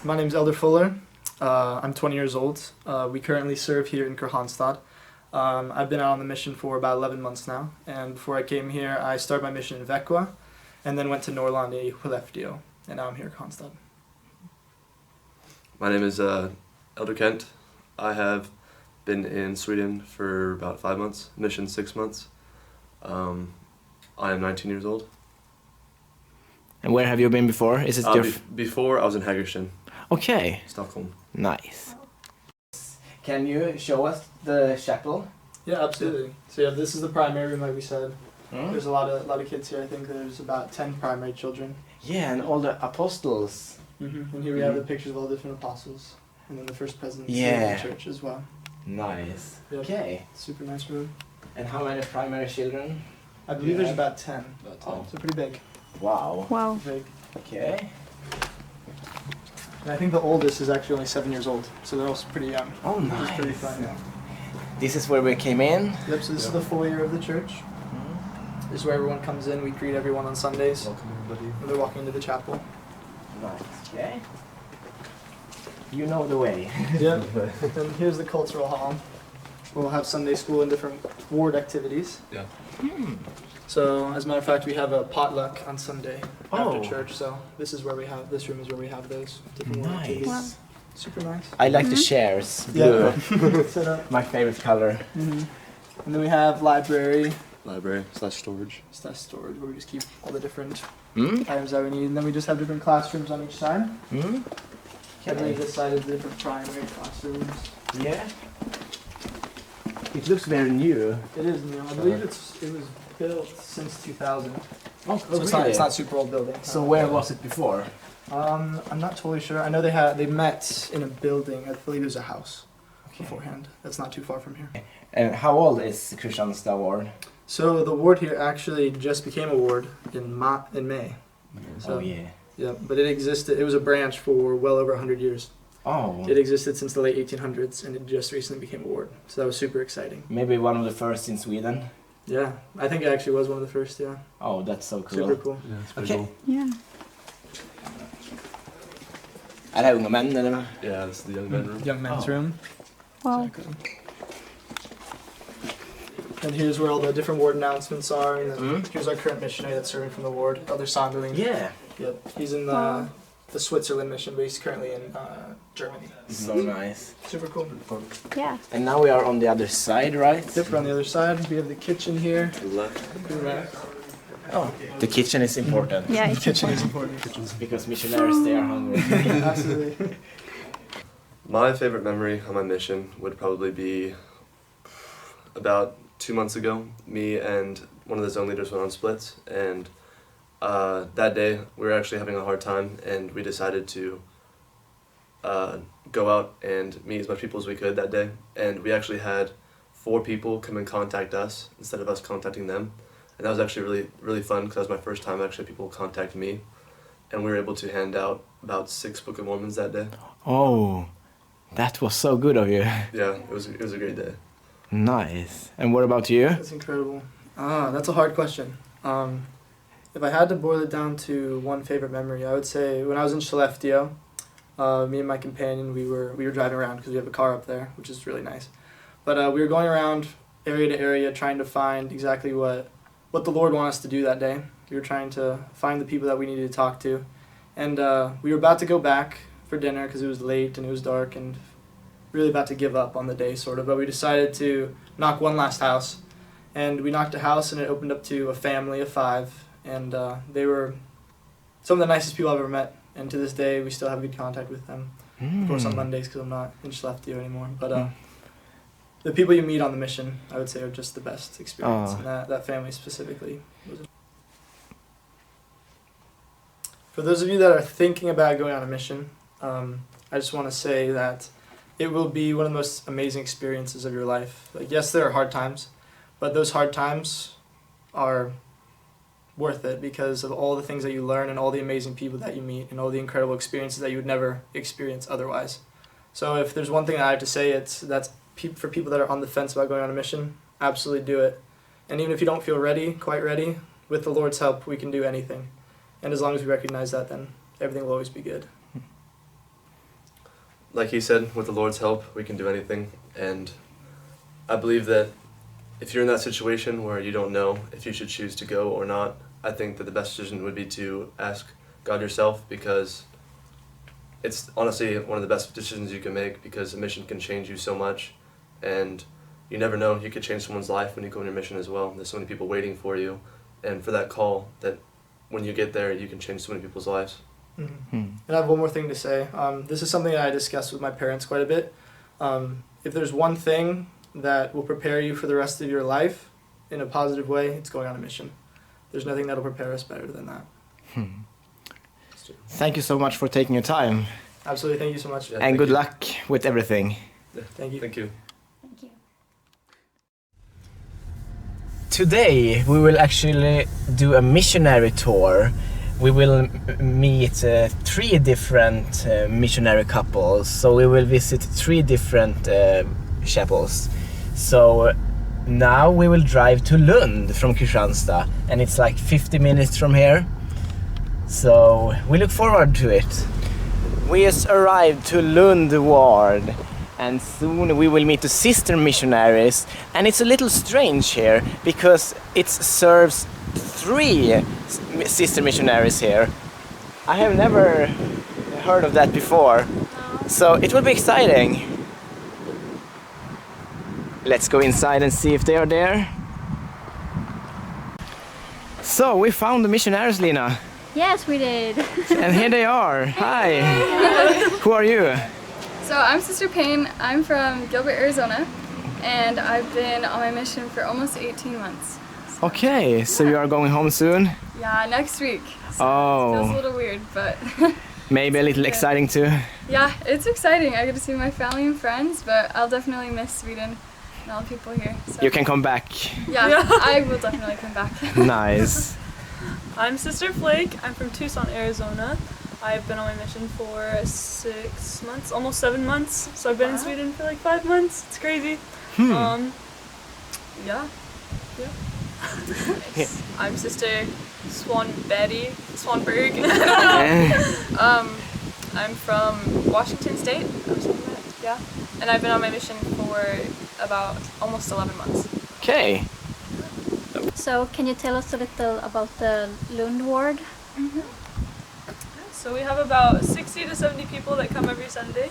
My name's Elder Fuller. I'm 20 years old. We currently serve here in Kristianstad. I've been out on the mission for about 11 months now, and before I came here, I started my mission in Växjö, and then went to Norrland i Skellefteå, and now I'm here in Kristianstad. My name is Elder Kent. I have been in Sweden for about 5 months, mission 6 months. I am 19 years old. And where have you been before? Is it before I was in Hägersten, Okay, Stockholm. nice. Can you show us the chapel? Yeah, absolutely. So yeah, this is the primary room, like we said. There's a lot of kids here. I think there's about 10 primary children. Yeah, and all the apostles. And here we have the pictures of all the different apostles, and then the first presidents of Yeah. the church as well. Nice. Yep. Okay. Super nice room. And how many primary children? I believe there's about 10. About 10. Oh. So pretty big. Wow. Wow. Big. Okay. And I think the oldest is actually only 7 years old, so they're also pretty young. Oh, Which nice. is pretty fun. Yeah. This is where we came in. Yep. So this is the foyer of the church. This is where everyone comes in. We greet everyone on Sundays Welcome everybody. when they're walking into the chapel. Nice. Okay. You know the way. Yeah. And here's the cultural hall. We'll have Sunday school and different ward activities. Yeah. So, as a matter of fact, we have a potluck on Sunday after Oh. church. So this room is where we have those different ward Nice. activities. Wow. Super nice. I like the chairs. Blue. Yeah. Set up. My favorite color. And then we have library Library/storage. / storage where we just keep all the different Hmm? items that we need. And then we just have different classrooms on each side. Hmm? I believe this side is the different primary classrooms. Yeah. It looks very new. It is new. I believe it was built since 2000. Oh, So it's not super old building. So where was it before? I'm not totally sure. I know they met in a building. I believe it was a house beforehand. That's not too far from here. And how old is Kristianstad ward? So the ward here actually just became a ward in May. So, Oh yeah. Yeah, but it existed. It was a branch for well over 100 years. Oh. It existed since the late 1800s, and it just recently became a ward. So that was super exciting. Maybe one of the first in Sweden. Yeah, I think it actually was one of the first. Yeah, Oh, that's so cool. super cool. Yeah, it's pretty Okay. cool. Yeah. Är det unga män eller? Yeah, this is the young men room. Young men's Oh. room. Wow. Exactly. And here's where all the different ward announcements are. And then here's our current missionary that's serving from the ward, Elder Sanderling. Yeah. Yep. He's in the Switzerland mission, but he's currently in Germany. So nice. Super cool. Yeah. And now we are on the other side, right? Yep, we're on the other side. We have the kitchen here. To the left. To the left. Oh. The kitchen is important. Yeah, The it's kitchen is important. important. Because missionaries, they are hungry. Absolutely. My favorite memory on my mission would probably be about 2 months ago. Me and one of the zone leaders went on splits, and that day we were actually having a hard time, and we decided to go out and meet as much people as we could that day. And we actually had 4 people come and contact us instead of us contacting them. And that was actually really fun, because that was my first time actually people contact me. And we were able to hand out about 6 Book of Mormons that day. Oh, that was so good of you. Yeah, it was a great day. Nice. And what about you? That's incredible. That's a hard question. If I had to boil it down to one favorite memory, I would say when I was in Skellefteå, me and my companion, we were driving around because we have a car up there, which is really nice. But we were going around area to area trying to find exactly what the Lord wanted us to do that day. We were trying to find the people that we needed to talk to. And we were about to go back for dinner because it was late and it was dark and really about to give up on the day, sort of. But we decided to knock one last house. And we knocked a house, and it opened up to a family of 5. And they were some of the nicest people I've ever met. And to this day, we still have good contact with them. Of course, on Mondays, because I'm not in Skellefteå anymore. But the people you meet on the mission, I would say, are just the best experience. And that family specifically. For those of you that are thinking about going on a mission, I just want to say that it will be one of the most amazing experiences of your life. Like, yes, there are hard times, but those hard times are worth it because of all the things that you learn and all the amazing people that you meet and all the incredible experiences that you would never experience otherwise. So if there's one thing that I have to say, that's for people that are on the fence about going on a mission, absolutely do it. And even if you don't feel quite ready, with the Lord's help, we can do anything. And as long as we recognize that, then everything will always be good. like he said, with the Lord's help, we can do anything. And I believe that if you're in that situation where you don't know if you should choose to go or not, I think that the best decision would be to ask God yourself, because it's honestly one of the best decisions you can make, because a mission can change you so much, and you never know, you could change someone's life when you go on your mission as well. There's so many people waiting for you, and for that call, that when you get there, you can change so many people's lives. Mm-hmm. And I have one more thing to say. This is something that I discussed with my parents quite a bit. If there's one thing that will prepare you for the rest of your life in a positive way, it's going on a mission. There's nothing that'll prepare us better than that. Thank you so much for taking your time. Absolutely, thank you so much. Yeah, And good luck with everything. Yeah, Thank you. Thank you. Thank you. Today we will actually do a missionary tour. We will meet 3 different missionary couples, so we will visit 3 different chapels. So now we will drive to Lund from Kristianstad, and it's like 50 minutes from here. So we look forward to it. We just arrived to Lund ward, and soon we will meet the sister missionaries. And it's a little strange here because it serves 3 sister missionaries here. I have never heard of that before, so it will be exciting. Let's go inside and see if they are there. So we found the missionaries, Lina. Yes, we did. And here they are. Hi. Who are you? So I'm Sister Payne. I'm from Gilbert, Arizona, and I've been on my mission for almost 18 months. Okay, so you are going home soon? Yeah, next week. So it feels a Oh, little weird, but maybe a little exciting too. yeah, it's exciting. I get to see my family and friends, but I'll definitely miss Sweden and all the people here. So You can come back. yeah, I will definitely come back. Nice. I'm Sister Flake. I'm from Tucson, Arizona. I've been on my mission for 6 months, almost 7 months. So I've been in Sweden for like 5 months. It's crazy. Yeah. I'm Sister Swanberg. I'm from Washington State. Yeah. And I've been on my mission for about almost 11 months. Okay. So, can you tell us a little about the Lund ward? So we have about 60 to 70 people that come every Sunday.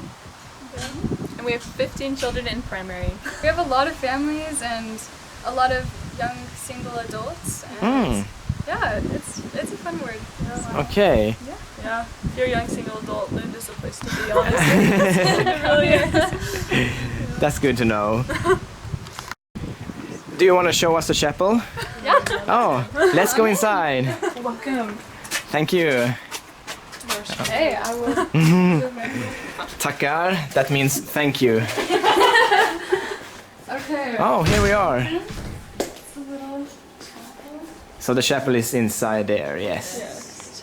And we have 15 children in primary. We have a lot of families and a lot of young single adults. And yeah, it's a fun word. Okay. Yeah. If you're a young single adult, Lund is the place to be, honestly. It really is. That's good to know. Do you want to show us the chapel? Yeah. Oh, let's go inside. Welcome. Thank you. Hey, I will. Tackar, that means thank you. Okay. Oh, here we are. It's a little So the chapel is inside there, yes.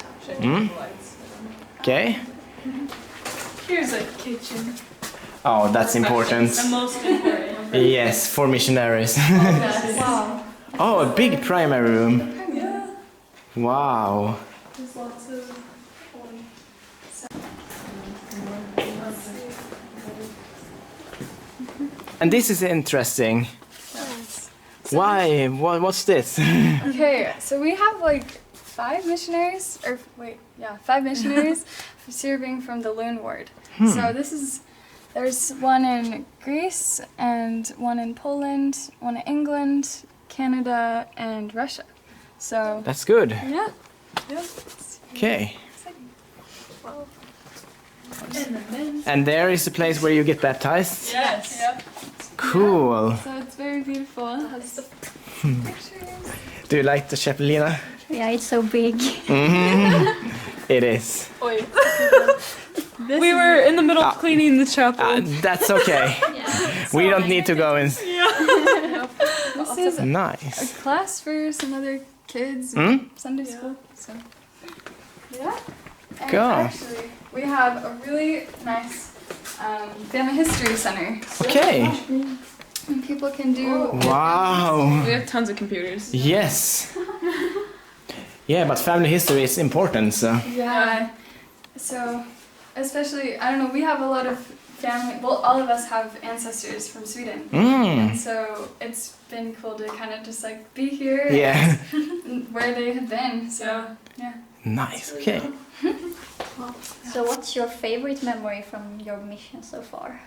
Okay. Here's a kitchen. Oh, that's important. The most important. Yes, for missionaries. Wow. Oh, a big primary room. Yeah. Wow. There's lots of. And this is interesting. Why? What's this? Okay, so we have like 5 missionaries, or wait, yeah, 5 missionaries serving from the Lund ward. So there's one in Greece and one in Poland, one in England, Canada, and Russia. So That's good. yeah. Okay. And there is the place where you get baptized? Yes. Yep. Cool. So it's very beautiful. It has the pictures. Do you like the chapel, Lina? Yeah, it's so big. It is. Wait. We were in the middle of cleaning the chapel. That's okay. We don't need to go in. This is a Nice. class for some other kids, Sunday school. So yeah. And Go. actually, we have a really nice family history center. Okay. And people can do. Wow. We have tons of computers. Yes. Yeah, but family history is important, so. Yeah. So, especially, I don't know, we have a lot of family, well, all of us have ancestors from Sweden. Mm. And so it's been cool to kind of just like be here Yeah. and where they have been. So, yeah. Nice. Okay. So what's your favorite memory from your mission so far?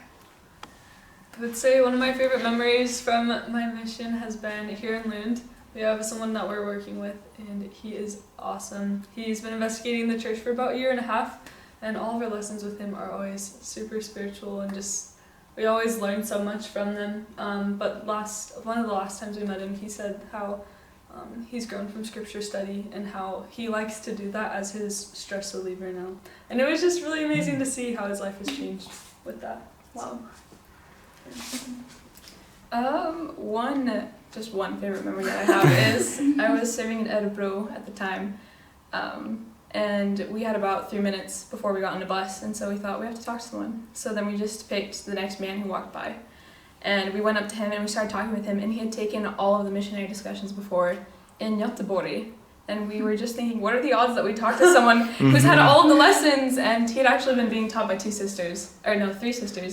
I would say one of my favorite memories from my mission has been here in Lund. We have someone that we're working with, and he is awesome. He's been investigating the church for about a year and a half, and all of our lessons with him are always super spiritual and just, we always learn so much from them. But one of the last times we met him, he said how he's grown from scripture study and how he likes to do that as his stress reliever now. And it was just really amazing to see how his life has changed with that. Wow. One favorite memory that I have is I was serving in Edinburgh at the time, and we had about 3 minutes before we got on the bus, and so we thought we have to talk to someone. So then we just picked the next man who walked by, and we went up to him and we started talking with him, and he had taken all of the missionary discussions before in Göteborg. And we were just thinking, what are the odds that we talk to someone who's had all of the lessons? And he had actually been being taught by 3 sisters,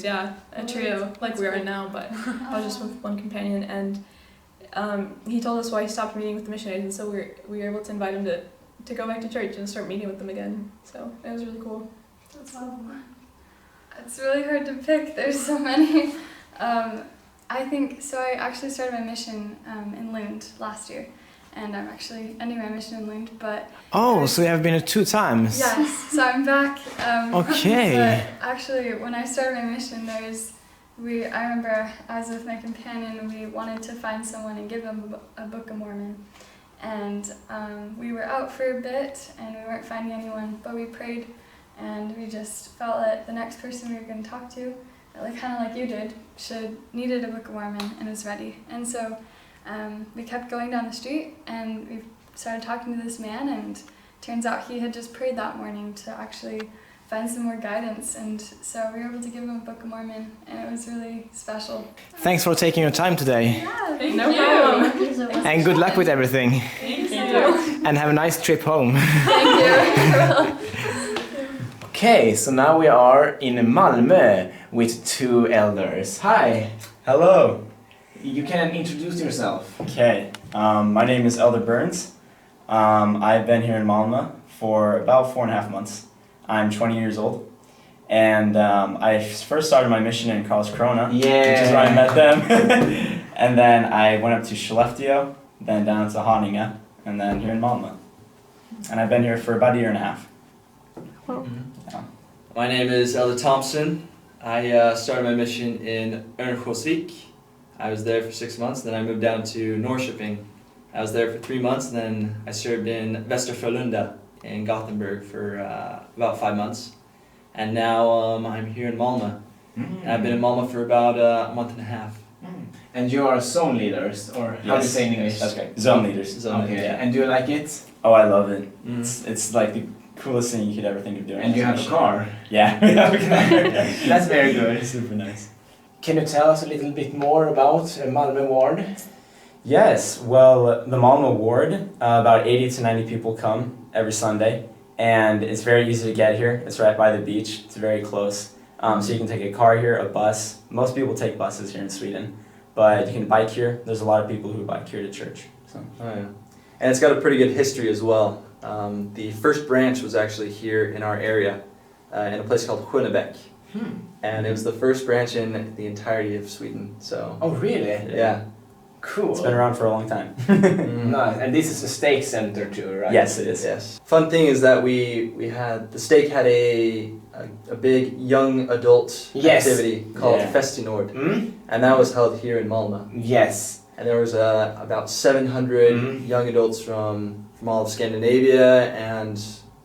yeah, a trio, like we are now, but I was just with one companion. And he told us why he stopped meeting with the missionaries, and so we were able to invite him to go back to church and start meeting with them again. So it was really cool. It's really hard to pick. There's so many. I think, so I actually started my mission in Lund last year. And I'm actually ending my mission in Lund, but... Oh, so you have been 2 times? Yes, so I'm back. Okay. But actually, when I started my mission, I remember I was with my companion, we wanted to find someone and give them a Book of Mormon. And we were out for a bit, and we weren't finding anyone, but we prayed, and we just felt that the next person we were going to talk to, kind of like you did, needed a Book of Mormon and was ready. And so we kept going down the street, and we started talking to this man, and turns out he had just prayed that morning to actually find some more guidance, and so we were able to give him a Book of Mormon, and it was really special. Thanks for taking your time today. Yeah, Thank you. Thank you so much. And good luck with everything. Thank you. And have a nice trip home. Thank you. Okay, so now we are in Malmö with 2 elders. Hi. Hello. You can introduce yourself. Okay. My name is Elder Burns. I've been here in Malmö for about 4.5 months. I'm 20 years old. And I first started my mission in Karlskrona, which is where I met them. And then I went up to Skellefteå, then down to Haninge, and then here in Malmö. And I've been here for about 1.5 years. Yeah. My name is Elder Thompson. I started my mission in Örnsköldsvik. I was there for 6 months, then I moved down to Norrköping. I was there for 3 months, and then I served in Västerfrölunda in Gothenburg for about 5 months. And now I'm here in Malmö. And I've been in Malmö for about a month and a half. And you are zone leaders, or how do you say in English? That's right. Zone leaders. Zone Okay, leaders, yeah. and do you like it? Oh, I love it. Mhm. It's like the coolest thing you could ever think of doing. And you have a car? Yeah, we have a car. That's very good. Super nice. Can you tell us a little bit more about Malmö Ward? Yes, well, the Malmö Ward, about 80 to 90 people come every Sunday, and it's very easy to get here. It's right by the beach. It's very close. So you can take a car here, a bus. Most people take buses here in Sweden, but you can bike here. There's a lot of people who bike here to church. So. Oh, yeah. And it's got a pretty good history as well. The first branch was actually here in our area, in a place called Skönebäck. And it was the first branch in the entirety of Sweden. So. Oh, really? Yeah. Cool. It's been around for a long time. Nice. And this is a stake center too, right? Yes, it is. Yes. Fun thing is that the stake had a big young adult activity called Festinord, and that was held here in Malmö. Yes. And there was about 700 young adults from all of Scandinavia and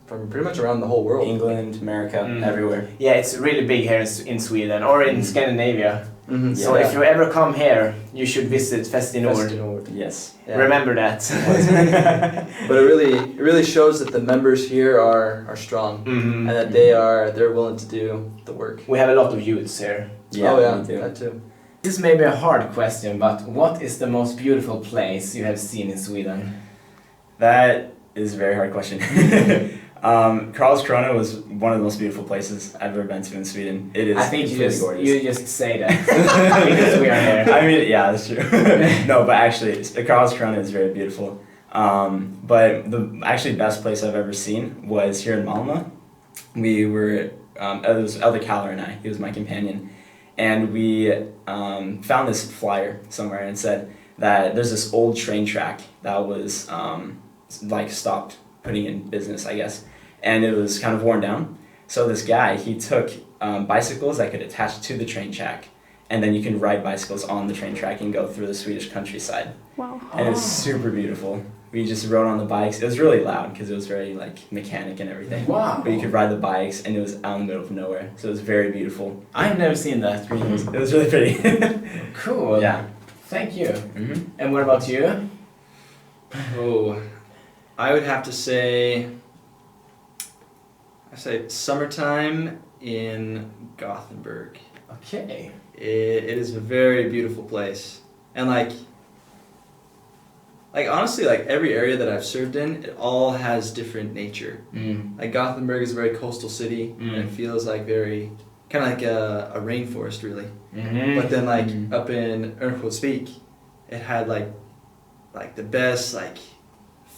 from pretty much around the whole world. England, America, everywhere. Yeah, it's really big here in Sweden or in Scandinavia. So Yeah. if you ever come here, you should visit Festinord. Festinord. Yes. Yeah. Remember that. But it really shows that the members here are strong and that they're willing to do the work. We have a lot of youths here. Yeah, oh yeah, me too. that too. This may be a hard question, but what is the most beautiful place you have seen in Sweden? That is a very hard question. Karlskrona was one of the most beautiful places I've ever been to in Sweden. It is. I think gorgeous. you just say that because we are here. I mean, yeah, that's true. No, but actually, Karlskrona is very beautiful. But the actually best place I've ever seen was here in Malmö. We were, it was Elder Kaller and I, he was my companion, and we found this flyer somewhere and said that there's this old train track that was like stopped putting in business, I guess, and it was kind of worn down. So this guy, he took bicycles that could attach to the train track, and then you can ride bicycles on the train track and go through the Swedish countryside. Wow. And it was super beautiful. We just rode on the bikes. It was really loud because it was very like mechanic and everything. Wow. But you could ride the bikes, and it was out in the middle of nowhere, so it was very beautiful. I've never seen that. It was really pretty. Cool. Yeah. Thank you. Mm-hmm. And what about you? Oh, I would have to say, summertime in Gothenburg. Okay. It is a very beautiful place, and like honestly, like every area that I've served in, it all has different nature. Like Gothenburg is a very coastal city, and it feels like very kind of like a rainforest, really. But then like up in Örnsköldsvik, it had like the best like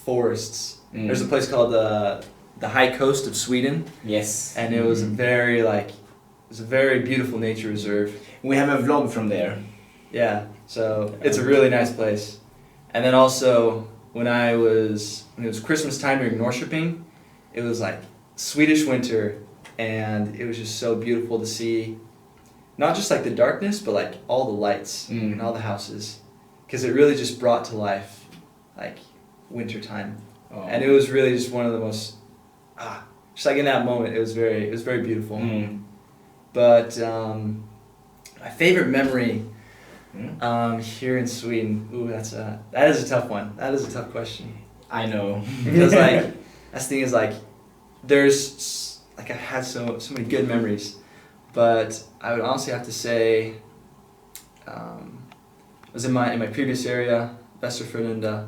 forests. There's a place called the High Coast of Sweden. Yes. And it was very like it was a very beautiful nature reserve. We have a vlog from there. Yeah, so it's a really nice place. And then also when it was Christmas time during Norrköping, it was like Swedish winter, and it was just so beautiful to see, not just like the darkness, but like all the lights and all the houses, because it really just brought to life like winter time. Oh. And it was really just one of the most just like in that moment it was very beautiful. But my favorite memory here in Sweden, that is a tough one. That is a tough question. I know. Because like that's the thing is like there's like I've had so many good memories, but I would honestly have to say it was in my previous area, Västerfrölunda.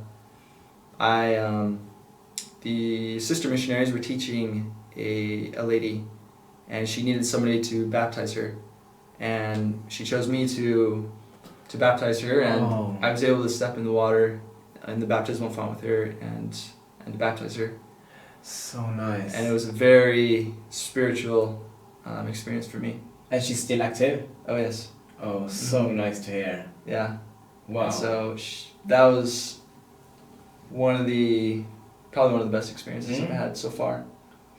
The sister missionaries were teaching a lady, and she needed somebody to baptize her, and she chose me to baptize her, and I was able to step in the water in the baptismal font with her and baptize her. So nice. And it was a very spiritual experience for me. And she's still active? Oh yes. Oh, so nice to hear. Yeah. Wow. And so that was probably one of the best experiences I've had so far.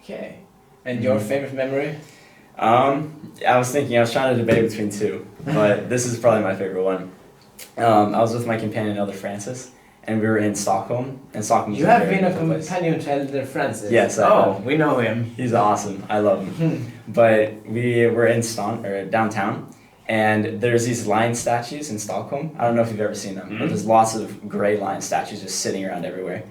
Okay. And your favorite memory? I was trying to debate between two, but this is probably my favorite one. I was with my companion Elder Francis, and we were in Stockholm. And Stockholm. You have been a companion to Elder Francis? Yes. We know him. He's awesome. I love him. But we were in downtown, and there's these lion statues in Stockholm. I don't know if you've ever seen them, but there's lots of gray lion statues just sitting around everywhere.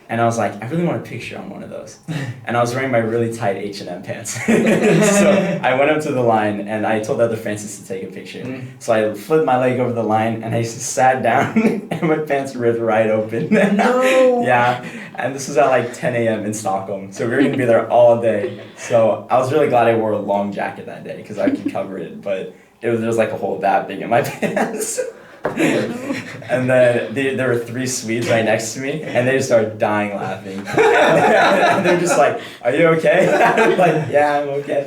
And I was like, I really want a picture on one of those. And I was wearing my really tight H&M pants. So I went up to the line, and I told Elder Francis to take a picture. So I flipped my leg over the line, and I sat down, and my pants ripped right open. No! Yeah, and this was at like 10 a.m. in Stockholm. So we were going to be there all day. So I was really glad I wore a long jacket that day, because I could cover it. But there was like a hole that big in my pants. And then there were 3 Swedes right next to me, and they just started dying laughing. And they're just like, "Are you okay?" I'm like, "Yeah, I'm okay."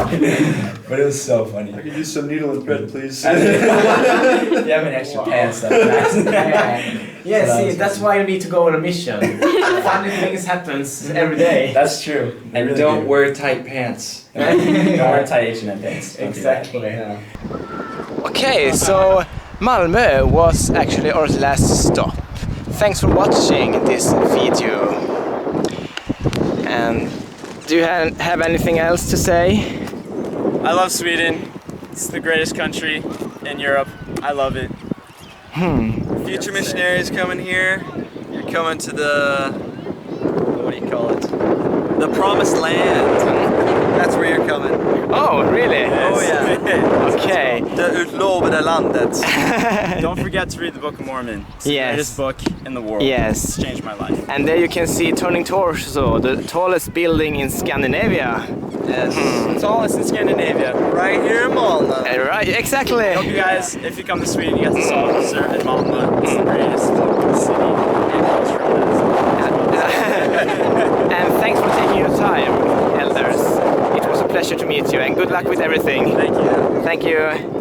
But it was so funny. I could use some needle and thread, please. You have an extra pants, that's nice. Yeah, So see, that's why you need to go on a mission. Funny things happens every day. That's true. And really don't wear tight pants. Don't wear tight H&M pants. Don't do that. Exactly. Yeah. Okay, so Malmö was actually our last stop. Thanks for watching this video. And do you have anything else to say? I love Sweden. It's the greatest country in Europe. I love it. Future missionaries coming here. You're coming to what do you call it? The promised land. That's where you're coming. Oh, really? Yes. Oh, yeah. Okay. Det utlovade landet. Don't forget to read the Book of Mormon. It's the greatest book in the world. Yes. It's changed my life. And there you can see Turning Torso, the tallest building in Scandinavia. Yes. Tallest in Scandinavia. Right here in Malmö. Right, exactly. I hope you guys, if you come to Sweden, you get to serve in Malmö. It's the greatest city and culture. And thanks for taking your time, elders. It was a pleasure to meet you, and good luck with everything. Thank you. Thank you.